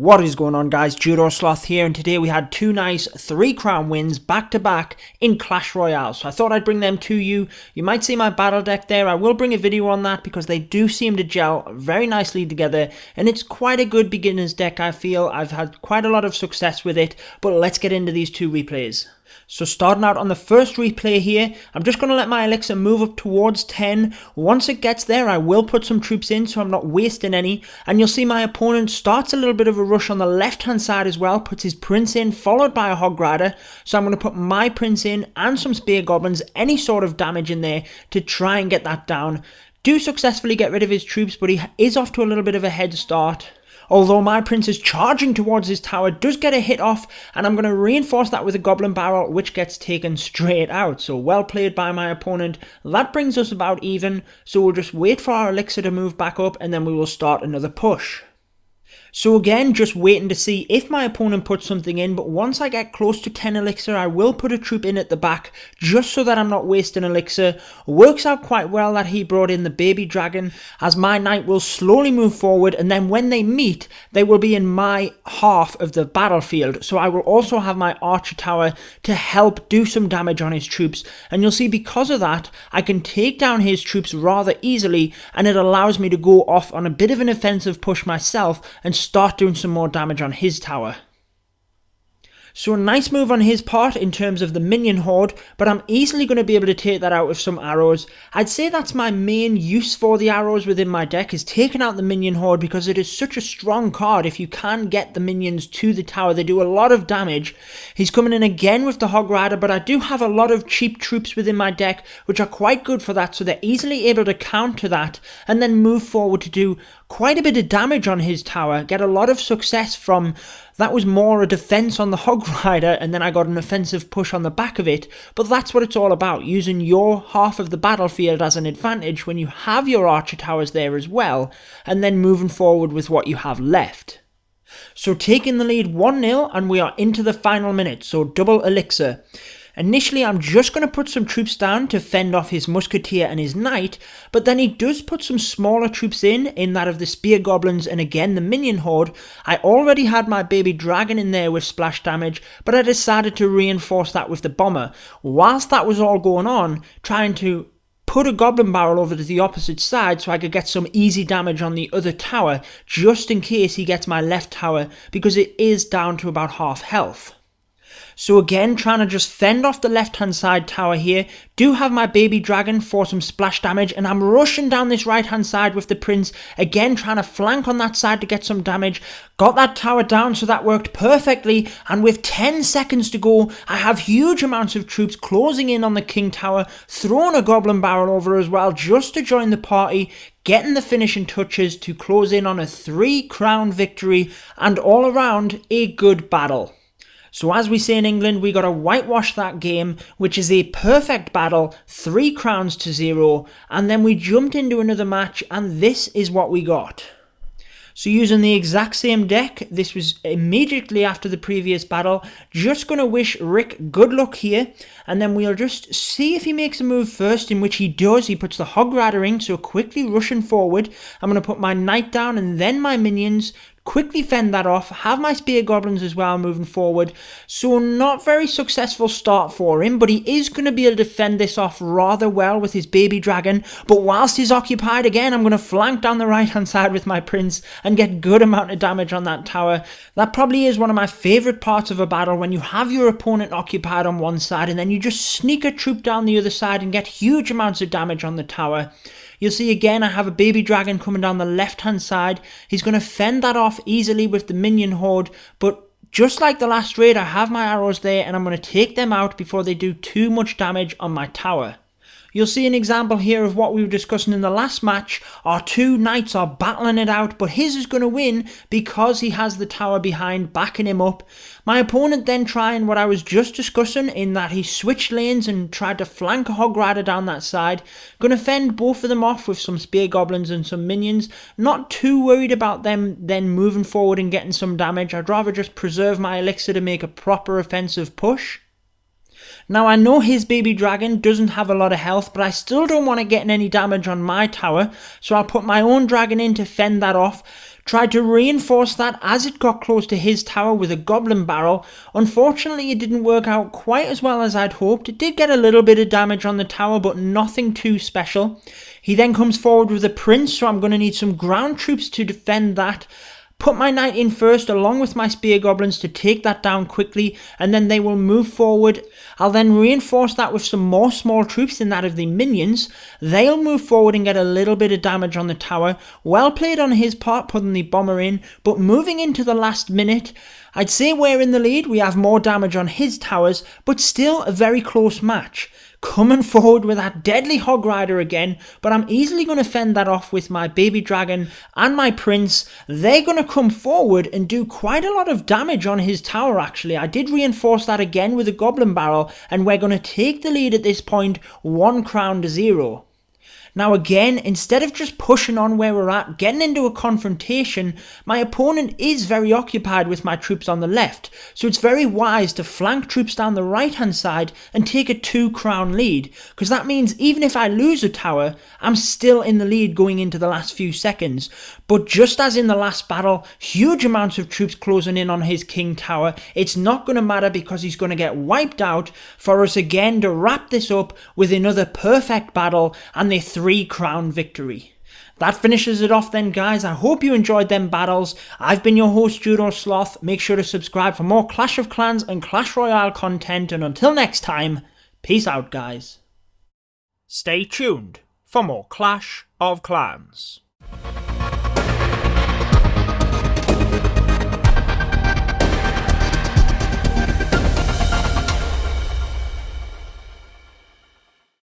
What is going on, guys? Judo Sloth here, and today we had two nice 3 crown wins back to back in Clash Royale. So I thought I'd bring them to you. You might see my battle deck there. I will bring a video on that because they do seem to gel very nicely together, and it's quite a good beginner's deck. I feel I've had quite a lot of success with it, but let's get into these two replays. So starting out on the first replay here, I'm just going to let my elixir move up towards 10. Once it gets there, I will put some troops in so I'm not wasting any. And you'll see my opponent starts a little bit of a rush on the left hand side as well, puts his prince in, followed by a hog rider. So I'm going to put my prince in and some spear goblins, any sort of damage in there to try and get that down. Do successfully get rid of his troops, but he is off to a little bit of a head start. Although my prince is charging towards his tower, does get a hit off, and I'm going to reinforce that with a goblin barrel, which gets taken straight out. So well played by my opponent. That brings us about even, so we'll just wait for our elixir to move back up, and then we will start another push. So again, just waiting to see if my opponent puts something in, but once I get close to 10 elixir, I will put a troop in at the back, just so that I'm not wasting elixir. Works out quite well that he brought in the baby dragon, as my knight will slowly move forward, and then when they meet, they will be in my half of the battlefield. So I will also have my archer tower to help do some damage on his troops, and you'll see because of that, I can take down his troops rather easily, and it allows me to go off on a bit of an offensive push myself, and start doing some more damage on his tower. So a nice move on his part in terms of the minion horde, but I'm easily going to be able to take that out with some arrows. I'd say that's my main use for the arrows within my deck, is taking out the minion horde, because it is such a strong card. If you can get the minions to the tower, they do a lot of damage. He's coming in again with the hog rider, but I do have a lot of cheap troops within my deck which are quite good for that, so they're easily able to counter that and then move forward to do quite a bit of damage on his tower, get a lot of success from. That was more a defense on the hog rider, and then I got an offensive push on the back of it. But that's what it's all about, using your half of the battlefield as an advantage when you have your archer towers there as well, and then moving forward with what you have left. So taking the lead 1-0, and we are into the final minute, so double elixir. Initially, I'm just going to put some troops down to fend off his musketeer and his knight, but then he does put some smaller troops in that of the spear goblins and again the minion horde. I already had my baby dragon in there with splash damage, but I decided to reinforce that with the bomber. Whilst that was all going on, trying to put a goblin barrel over to the opposite side so I could get some easy damage on the other tower, just in case he gets my left tower, because it is down to about half health. So again, trying to just fend off the left hand side tower here. Do have my baby dragon for some splash damage, and I'm rushing down this right hand side with the prince, again trying to flank on that side to get some damage. Got that tower down, so that worked perfectly, and with 10 seconds to go, I have huge amounts of troops closing in on the king tower, throwing a goblin barrel over as well just to join the party, getting the finishing touches to close in on a 3 crown victory, and all around a good battle. So as we say in England, we got to whitewash that game, which is a perfect battle, 3 crowns to 0, and then we jumped into another match, and this is what we got. So using the exact same deck, this was immediately after the previous battle. Just going to wish Rick good luck here, and then we'll just see if he makes a move first, in which he does. He puts the hog rider in, so quickly rushing forward. I'm going to put my knight down and then my minions, quickly fend that off, have my spear goblins as well moving forward. So not very successful start for him, but he is going to be able to fend this off rather well with his baby dragon. But whilst he's occupied, again, I'm going to flank down the right hand side with my prince and get good amount of damage on that tower. That probably is one of my favourite parts of a battle, when you have your opponent occupied on one side and then you just sneak a troop down the other side and get huge amounts of damage on the tower. You'll see again I have a baby dragon coming down the left hand side. He's going to fend that off easily with the minion horde, but just like the last raid, I have my arrows there and I'm going to take them out before they do too much damage on my tower. You'll see an example here of what we were discussing in the last match. Our 2 knights are battling it out, but his is going to win because he has the tower behind, backing him up. My opponent then trying what I was just discussing, in that he switched lanes and tried to flank a hog rider down that side. Going to fend both of them off with some spear goblins and some minions. Not too worried about them then moving forward and getting some damage. I'd rather just preserve my elixir to make a proper offensive push. Now I know his baby dragon doesn't have a lot of health, but I still don't want to get any damage on my tower, so I'll put my own dragon in to fend that off. Tried to reinforce that as it got close to his tower with a goblin barrel. Unfortunately, it didn't work out quite as well as I'd hoped. It did get a little bit of damage on the tower, but nothing too special. He then comes forward with a prince, so I'm going to need some ground troops to defend that. Put my knight in first along with my spear goblins to take that down quickly, and then they will move forward. I'll then reinforce that with some more small troops in that of the minions. They'll move forward and get a little bit of damage on the tower. Well played on his part putting the bomber in, but moving into the last minute, I'd say we're in the lead. We have more damage on his towers, but still a very close match. Coming forward with that deadly hog rider again, but I'm easily going to fend that off with my baby dragon and my prince. They're going to come forward and do quite a lot of damage on his tower actually. I did reinforce that again with a goblin barrel, and we're going to take the lead at this point, 1 crown to 0. Now again, instead of just pushing on where we're at, getting into a confrontation, my opponent is very occupied with my troops on the left, so it's very wise to flank troops down the right hand side and take a 2 crown lead, because that means even if I lose a tower, I'm still in the lead going into the last few seconds. But just as in the last battle, huge amounts of troops closing in on his king tower, it's not going to matter because he's going to get wiped out for us again to wrap this up with another perfect battle and the 3 crown victory. That finishes it off then, guys. I hope you enjoyed them battles. I've been your host, Judo Sloth. Make sure to subscribe for more Clash of Clans and Clash Royale content, and until next time, peace out, guys. Stay tuned for more Clash of Clans.